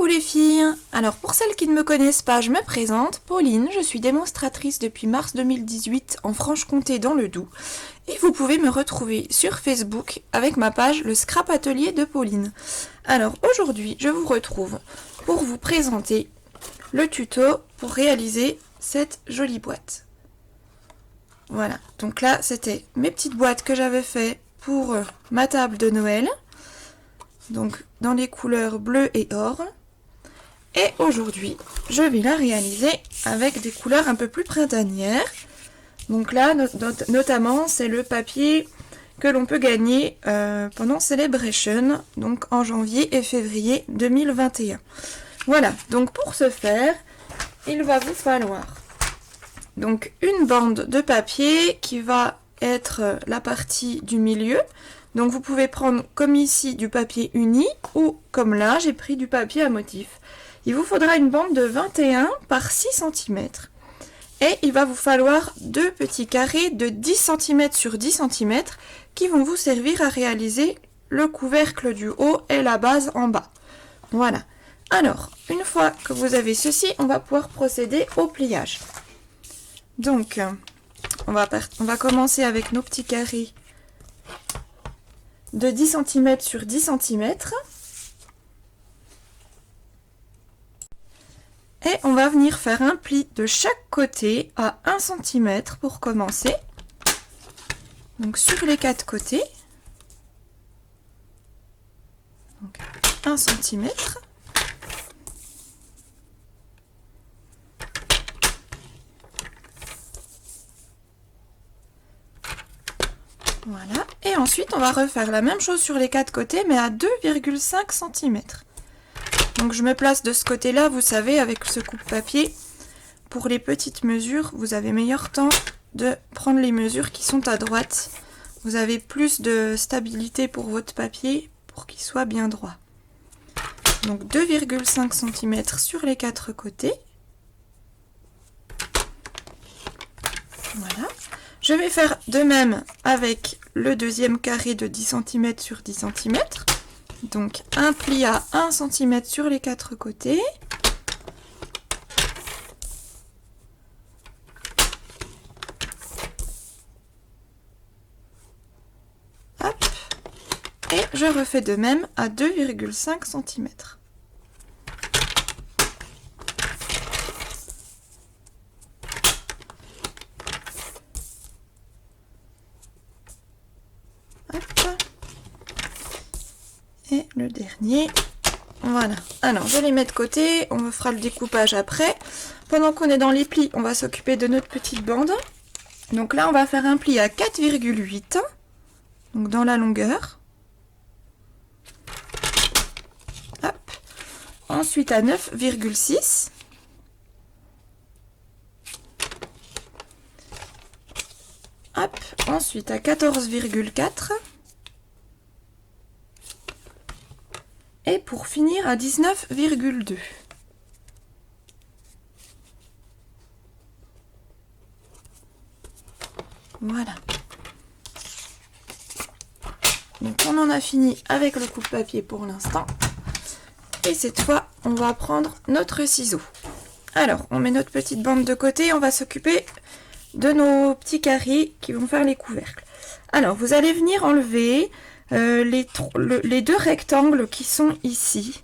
Coucou les filles. Alors pour celles qui ne me connaissent pas, je me présente, Pauline, je suis démonstratrice depuis mars 2018 en Franche-Comté dans le Doubs et vous pouvez me retrouver sur Facebook avec ma page Le Scrap Atelier de Pauline. Alors aujourd'hui, je vous retrouve pour vous présenter le tuto pour réaliser cette jolie boîte. Voilà, donc là c'était mes petites boîtes que j'avais fait pour ma table de Noël. Donc dans les couleurs bleu et or. Et aujourd'hui, je vais la réaliser avec des couleurs un peu plus printanières. Donc là, notamment, c'est le papier que l'on peut gagner pendant Celebration, donc en janvier et février 2021. Voilà, donc pour ce faire, il va vous falloir donc une bande de papier qui va être la partie du milieu. Donc vous pouvez prendre comme ici du papier uni ou comme là j'ai pris du papier à motif. Il vous faudra une bande de 21 par 6 cm et il va vous falloir deux petits carrés de 10 cm sur 10 cm qui vont vous servir à réaliser le couvercle du haut et la base en bas. Voilà. Alors, une fois que vous avez ceci, on va pouvoir procéder au pliage. Donc, on va commencer avec nos petits carrés de 10 cm sur 10 cm. Et on va venir faire un pli de chaque côté à 1 cm pour commencer. Donc sur les quatre côtés. Donc 1 cm. Voilà. Et ensuite, on va refaire la même chose sur les quatre côtés, mais à 2,5 cm. Donc je me place de ce côté-là, vous savez, avec ce coupe-papier. Pour les petites mesures, vous avez meilleur temps de prendre les mesures qui sont à droite. Vous avez plus de stabilité pour votre papier, pour qu'il soit bien droit. Donc 2,5 cm sur les quatre côtés. Voilà. Je vais faire de même avec le deuxième carré de 10 cm sur 10 cm. Donc un pli à 1 cm sur les quatre côtés. Hop. Et je refais de même à 2,5 cm. Et le dernier, voilà. Alors je les mets de côté, on fera le découpage après. Pendant qu'on est dans les plis, on va s'occuper de notre petite bande. Donc là on va faire un pli à 4,8, donc dans la longueur. Hop. Ensuite à 9,6. Hop. Ensuite à 14,4. Et pour finir à 19,2. Voilà. Donc on en a fini avec le coupe-papier pour l'instant. Et cette fois, on va prendre notre ciseau. Alors, on met notre petite bande de côté, on va s'occuper de nos petits carrés qui vont faire les couvercles. Alors, vous allez venir enlever les deux rectangles qui sont ici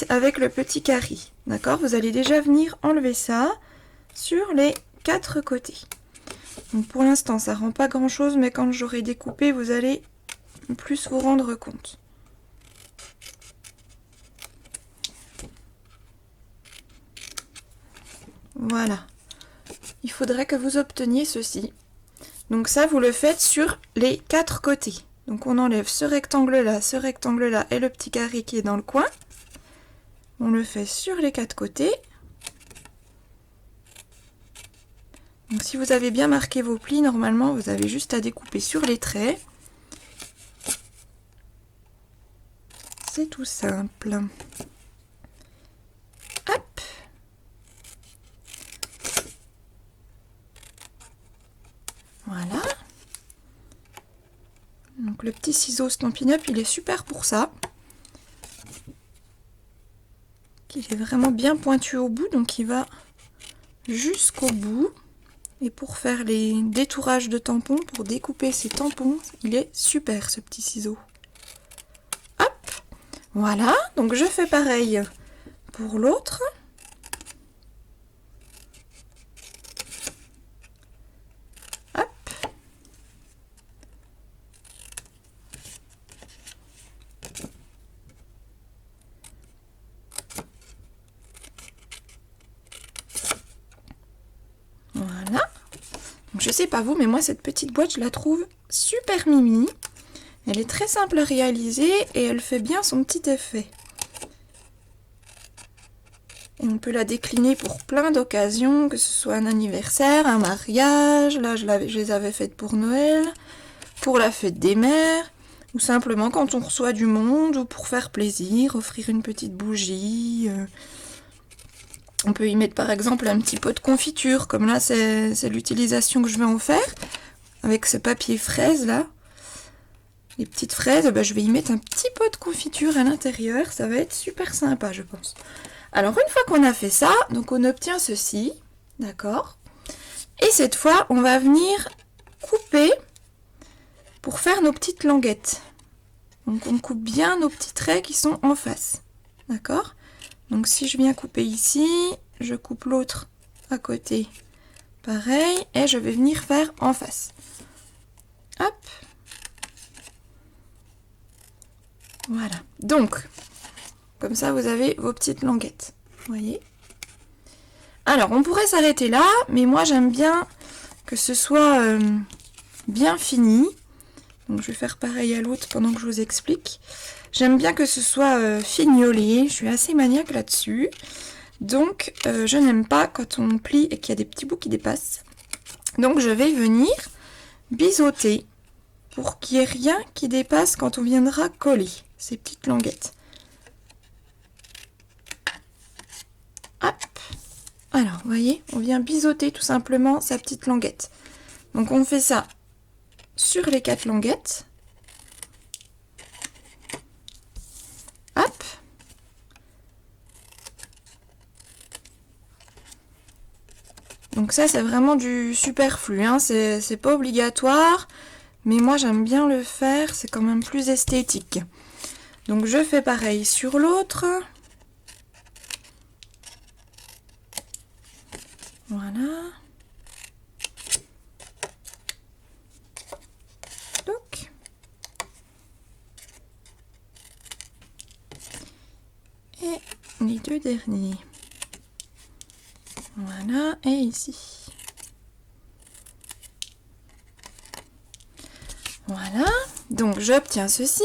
avec le petit carré, d'accord? Vous allez déjà venir enlever ça sur les quatre côtés. Donc pour l'instant ça rend pas grand chose, mais quand j'aurai découpé vous allez plus vous rendre compte. Voilà, il faudrait que vous obteniez ceci. Donc ça vous le faites sur les quatre côtés. Donc on enlève ce rectangle-là et le petit carré qui est dans le coin. On le fait sur les quatre côtés. Donc si vous avez bien marqué vos plis, normalement vous avez juste à découper sur les traits. C'est tout simple. Hop. Voilà. Donc le petit ciseau Stampin' Up, il est super pour ça. il est vraiment bien pointu au bout, donc il va jusqu'au bout. Et pour faire les détourages de tampons, pour découper ces tampons, il est super ce petit ciseau. Hop, voilà, donc je fais pareil pour l'autre. Hop. Voilà. Donc, je sais pas vous, mais moi cette petite boîte, je la trouve super mimi. Elle est très simple à réaliser et elle fait bien son petit effet. Et on peut la décliner pour plein d'occasions, que ce soit un anniversaire, un mariage. Là, je les avais faites pour Noël, pour la fête des mères, ou simplement quand on reçoit du monde, ou pour faire plaisir, offrir une petite bougie. On peut y mettre par exemple un petit pot de confiture, comme là c'est l'utilisation que je vais en faire, avec ce papier fraise là. Les petites fraises, je vais y mettre un petit pot de confiture à l'intérieur, ça va être super sympa je pense. Alors une fois qu'on a fait ça, donc on obtient ceci, d'accord? Et cette fois, on va venir couper pour faire nos petites languettes. Donc on coupe bien nos petits traits qui sont en face, d'accord? Donc si je viens couper ici, je coupe l'autre à côté, pareil, et je vais venir faire en face. Hop. Voilà, donc, comme ça vous avez vos petites languettes, vous voyez. Alors, on pourrait s'arrêter là, mais moi j'aime bien que ce soit bien fini. Donc je vais faire pareil à l'autre pendant que je vous explique. J'aime bien que ce soit fignolé, je suis assez maniaque là-dessus. Donc je n'aime pas quand on plie et qu'il y a des petits bouts qui dépassent. Donc je vais venir biseauter pour qu'il n'y ait rien qui dépasse quand on viendra coller ces petites languettes. Hop. Alors, vous voyez, on vient biseauter tout simplement sa petite languette. Donc on fait ça sur les 4 languettes. Hop. Donc ça c'est vraiment du superflu, hein. C'est pas obligatoire, mais moi j'aime bien le faire, c'est quand même plus esthétique. Donc je fais pareil sur l'autre. Voilà. Donc. Et les 2 derniers. Voilà, et ici. Voilà, donc j'obtiens ceci.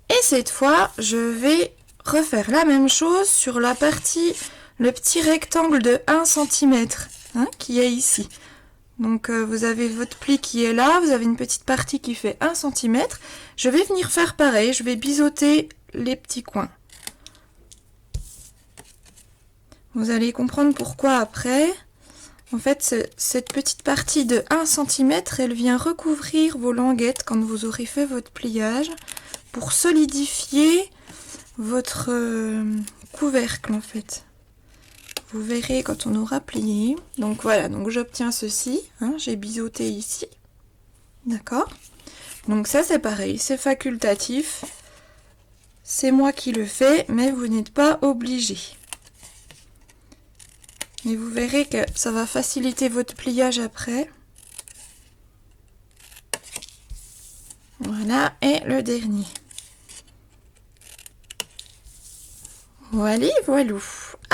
Et cette fois, je vais refaire la même chose sur la partie, le petit rectangle de 1 cm qui est ici. Donc vous avez votre pli qui est là, vous avez une petite partie qui fait 1 cm. Je vais venir faire pareil, je vais biseauter les petits coins. Vous allez comprendre pourquoi après. En fait, cette petite partie de 1 cm, elle vient recouvrir vos languettes quand vous aurez fait votre pliage pour solidifier votre couvercle en fait. Vous verrez quand on aura plié. Donc voilà, donc j'obtiens ceci. J'ai biseauté ici. D'accord? Donc ça c'est pareil, c'est facultatif. C'est moi qui le fais, mais vous n'êtes pas obligé. Et vous verrez que ça va faciliter votre pliage après. Voilà, et le dernier. Voilà, voilou.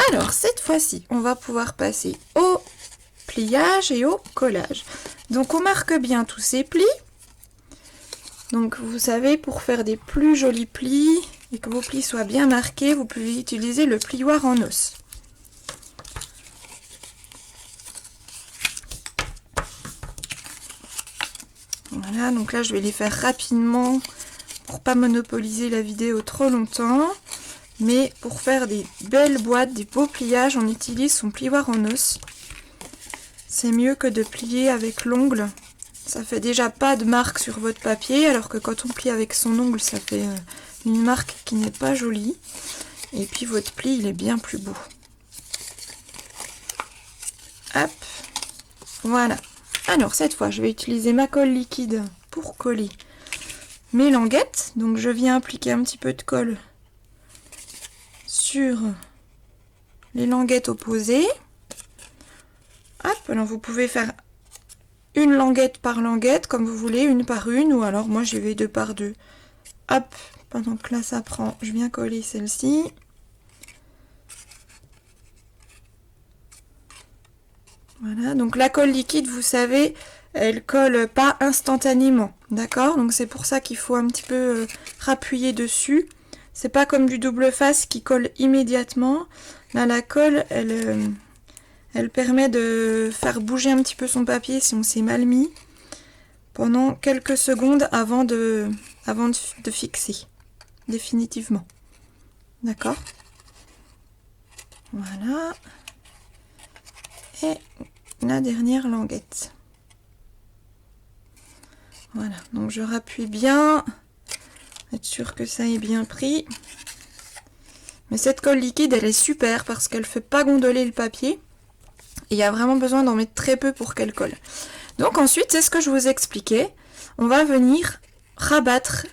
Alors, cette fois-ci, on va pouvoir passer au pliage et au collage. Donc, on marque bien tous ces plis. Donc, vous savez, pour faire des plus jolis plis et que vos plis soient bien marqués, vous pouvez utiliser le plioir en os. Voilà, donc là je vais les faire rapidement pour pas monopoliser la vidéo trop longtemps. Mais pour faire des belles boîtes, des beaux pliages, on utilise son plioir en os. C'est mieux que de plier avec l'ongle. Ça fait déjà pas de marque sur votre papier, alors que quand on plie avec son ongle, ça fait une marque qui n'est pas jolie. Et puis votre pli, il est bien plus beau. Hop, voilà. Alors cette fois, je vais utiliser ma colle liquide pour coller mes languettes. Donc je viens appliquer un petit peu de colle sur les languettes opposées. Hop, alors vous pouvez faire une languette par languette, comme vous voulez, une par une, ou alors moi j'y vais deux par deux. Hop, pendant que là ça prend, je viens coller celle-ci. Voilà, donc la colle liquide, vous savez, elle colle pas instantanément, d'accord? Donc c'est pour ça qu'il faut un petit peu rappuyer dessus. C'est pas comme du double face qui colle immédiatement. Là, la colle, elle permet de faire bouger un petit peu son papier si on s'est mal mis pendant quelques secondes avant de fixer définitivement. D'accord? Voilà. Et la dernière languette. Voilà, donc je rappuie bien, être sûr que ça est bien pris. Mais cette colle liquide, elle est super parce qu'elle ne fait pas gondoler le papier. Et il y a vraiment besoin d'en mettre très peu pour qu'elle colle. Donc ensuite, c'est ce que je vous expliquais. On va venir rabattre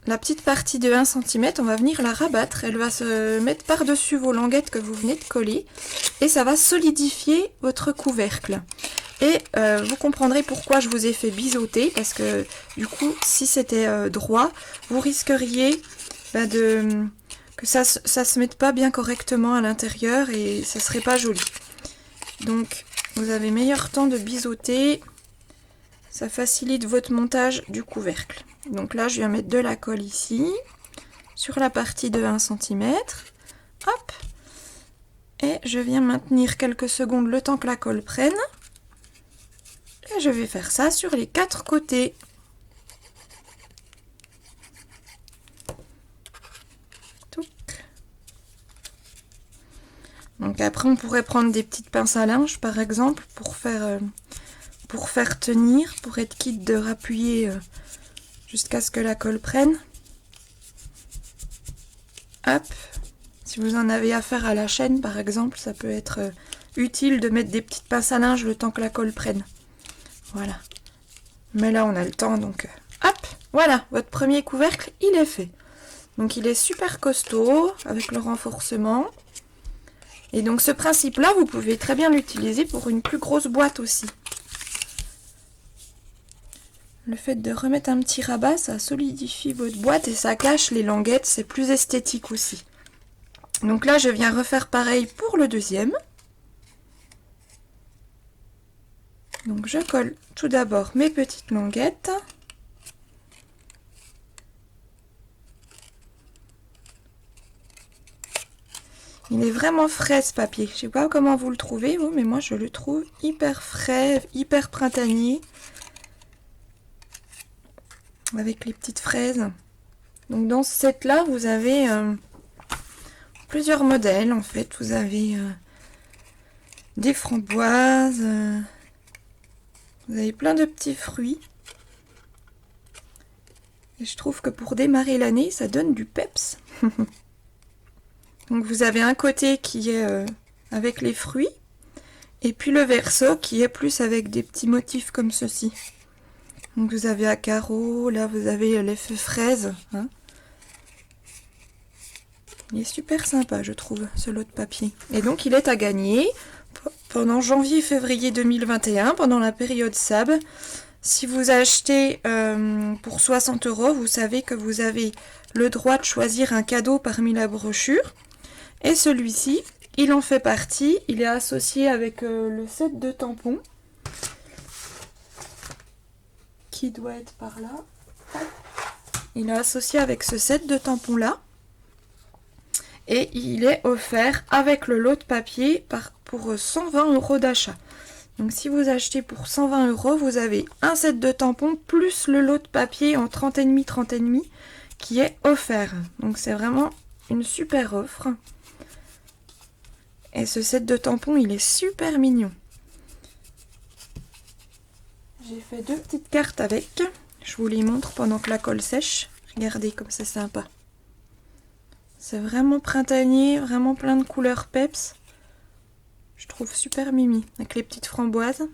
la petite partie de 1 cm, on va venir la rabattre. Elle va se mettre par-dessus vos languettes que vous venez de coller. Et ça va solidifier votre couvercle. Et vous comprendrez pourquoi je vous ai fait biseauter. Parce que du coup, si c'était droit, vous risqueriez que ça se mette pas bien correctement à l'intérieur. Et ça serait pas joli. Donc, vous avez meilleur temps de biseauter. Ça facilite votre montage du couvercle. Donc là, je viens mettre de la colle ici, sur la partie de 1 cm. Hop. Et je viens maintenir quelques secondes le temps que la colle prenne. Et je vais faire ça sur les 4 côtés. Donc après, on pourrait prendre des petites pinces à linge, par exemple, pour faire tenir, pour être quitte de rappuyer jusqu'à ce que la colle prenne. Hop. Si vous en avez affaire à la chaîne, par exemple, ça peut être utile de mettre des petites pinces à linge le temps que la colle prenne. Voilà. Mais là, on a le temps, donc hop. Voilà, votre premier couvercle, il est fait. Donc il est super costaud, avec le renforcement. Et donc ce principe-là, vous pouvez très bien l'utiliser pour une plus grosse boîte aussi. Le fait de remettre un petit rabat, ça solidifie votre boîte et ça cache les languettes, c'est plus esthétique aussi. Donc là, je viens refaire pareil pour le deuxième. Donc je colle tout d'abord mes petites languettes. Il est vraiment frais ce papier. Je sais pas comment vous le trouvez, vous, mais moi je le trouve hyper frais, hyper printanier. Avec les petites fraises. Donc dans ce set là, vous avez plusieurs modèles en fait. Vous avez des framboises, vous avez plein de petits fruits. Et je trouve que pour démarrer l'année, ça donne du peps. Donc vous avez un côté qui est avec les fruits, et puis le verso qui est plus avec des petits motifs comme ceci. Donc vous avez à carreaux, là vous avez l'effet fraise. Hein. Il est super sympa, je trouve, ce lot de papier. Et donc il est à gagner pendant janvier-février 2021, pendant la période SAB. Si vous achetez pour 60 €, vous savez que vous avez le droit de choisir un cadeau parmi la brochure. Et celui-ci, il en fait partie. Il est associé avec le set de tampons. Qui doit être par là. Il est associé avec ce set de tampons là. Et il est offert avec le lot de papier pour 120 € d'achat. Donc si vous achetez pour 120 €, vous avez un set de tampons plus le lot de papier en 30,5 30,5 qui est offert. Donc c'est vraiment une super offre. Et ce set de tampons, il est super mignon. J'ai fait 2 petites cartes avec. Je vous les montre pendant que la colle sèche. Regardez comme c'est sympa. C'est vraiment printanier, vraiment plein de couleurs peps. Je trouve super mimi, avec les petites framboises.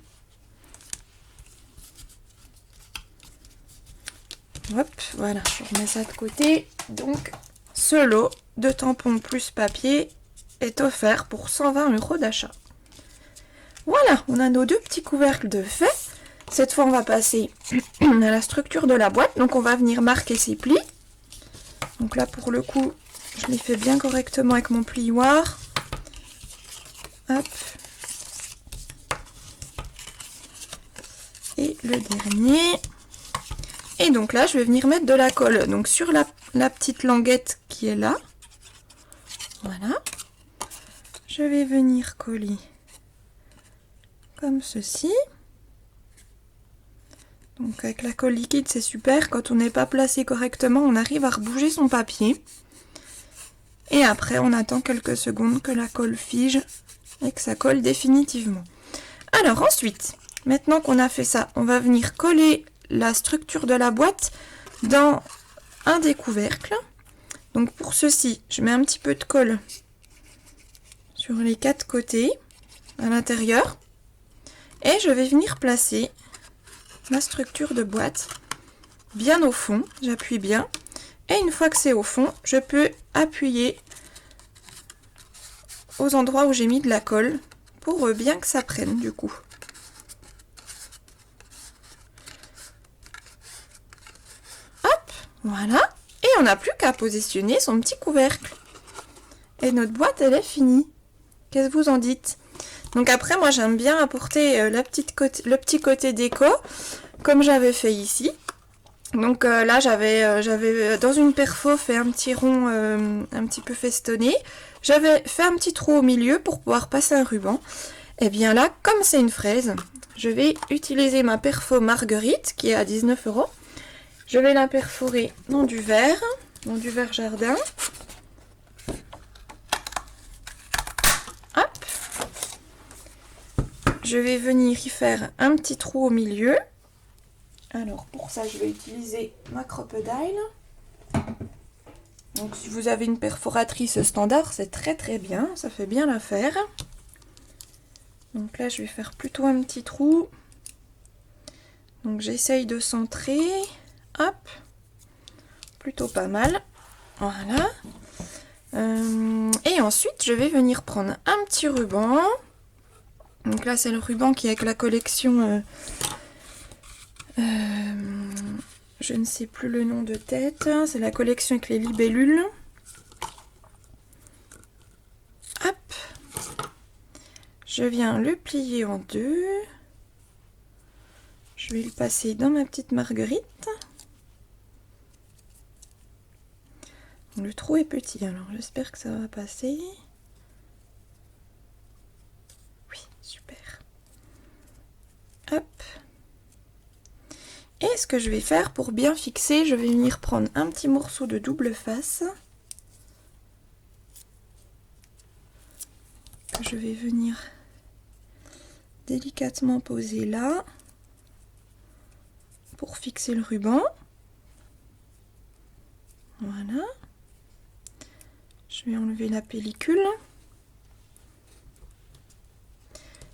Hop, voilà, je remets ça de côté. Donc, ce lot de tampons plus papier est offert pour 120 € d'achat. Voilà, on a nos 2 petits couvercles de fait. Cette fois, on va passer à la structure de la boîte. Donc, on va venir marquer ses plis. Donc là, pour le coup, je les fais bien correctement avec mon plioir. Hop. Et le dernier. Et donc là, je vais venir mettre de la colle. Donc sur la petite languette qui est là. Voilà. Je vais venir coller comme ceci. Donc avec la colle liquide, c'est super. Quand on n'est pas placé correctement, on arrive à rebouger son papier. Et après, on attend quelques secondes que la colle fige et que ça colle définitivement. Alors ensuite, maintenant qu'on a fait ça, on va venir coller la structure de la boîte dans un des couvercles. Donc pour ceci, je mets un petit peu de colle sur les 4 côtés à l'intérieur et je vais venir placer ma structure de boîte bien au fond. J'appuie bien et une fois que c'est au fond, je peux appuyer aux endroits où j'ai mis de la colle pour bien que ça prenne du coup. Voilà, et on n'a plus qu'à positionner son petit couvercle. Et notre boîte, elle est finie. Qu'est-ce que vous en dites? Donc après, moi, j'aime bien apporter le petit côté déco, comme j'avais fait ici. Donc là, j'avais dans une perfo fait un petit rond un petit peu festonné. J'avais fait un petit trou au milieu pour pouvoir passer un ruban. Et bien là, comme c'est une fraise, je vais utiliser ma perfo Marguerite, qui est à 19 €. Je vais la perforer dans du verre jardin. Hop. Je vais venir y faire un petit trou au milieu. Alors pour ça, je vais utiliser ma crocodile. Donc si vous avez une perforatrice standard, c'est très très bien, ça fait bien l'affaire. Donc là, je vais faire plutôt un petit trou. Donc j'essaye de centrer. Hop, plutôt pas mal. Voilà. Et ensuite, je vais venir prendre un petit ruban. Donc là, c'est le ruban qui est avec la collection. Je ne sais plus le nom de tête. C'est la collection avec les libellules. Hop. Je viens le plier en 2. Je vais le passer dans ma petite marguerite. Le trou est petit, alors j'espère que ça va passer. Oui, super. Hop. Et ce que je vais faire pour bien fixer, je vais venir prendre un petit morceau de double face. Que je vais venir délicatement poser là. Pour fixer le ruban. Voilà. Je vais enlever la pellicule.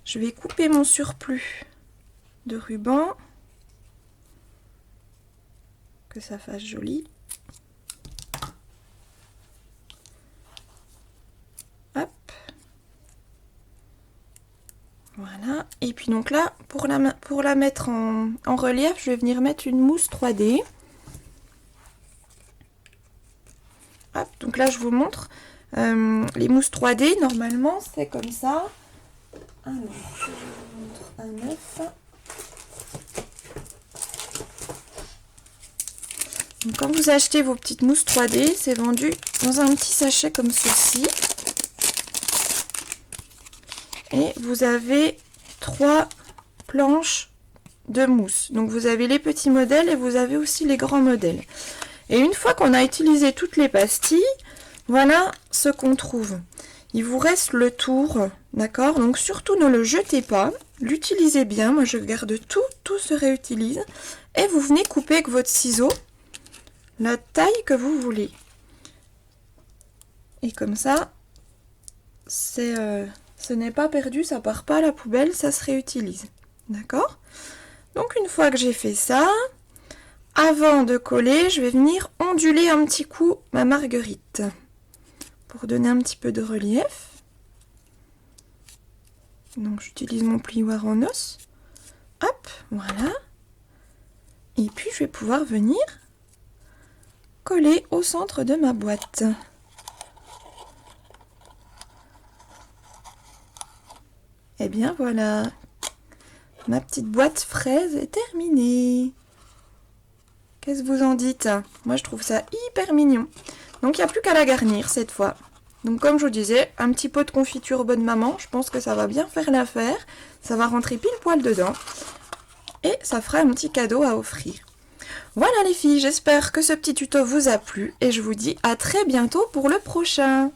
Je vais couper mon surplus de ruban. Que ça fasse joli. Hop. Voilà. Et puis donc là, pour la mettre en relief, je vais venir mettre une mousse 3D. Hop, donc là, je vous montre. Les mousses 3D, normalement, c'est comme ça. Alors, je vous montre un œuf. Donc, quand vous achetez vos petites mousses 3D, c'est vendu dans un petit sachet comme ceci. Et vous avez 3 planches de mousse. Donc vous avez les petits modèles et vous avez aussi les grands modèles. Et une fois qu'on a utilisé toutes les pastilles, voilà ce qu'on trouve. Il vous reste le tour, d'accord? Donc surtout ne le jetez pas, l'utilisez bien. Moi je garde tout se réutilise. Et vous venez couper avec votre ciseau la taille que vous voulez. Et comme ça, ce n'est pas perdu, ça part pas à la poubelle, ça se réutilise. D'accord? Donc une fois que j'ai fait ça, avant de coller, je vais venir onduler un petit coup ma marguerite pour donner un petit peu de relief. Donc j'utilise mon plioir en os. Hop, voilà. Et puis je vais pouvoir venir coller au centre de ma boîte. Et bien voilà, ma petite boîte fraise est terminée. Qu'est-ce que vous en dites? Moi je trouve ça hyper mignon. Donc il n'y a plus qu'à la garnir cette fois. Donc comme je vous disais, un petit pot de confiture bonne maman, je pense que ça va bien faire l'affaire. Ça va rentrer pile poil dedans. Et ça fera un petit cadeau à offrir. Voilà les filles, j'espère que ce petit tuto vous a plu et je vous dis à très bientôt pour le prochain.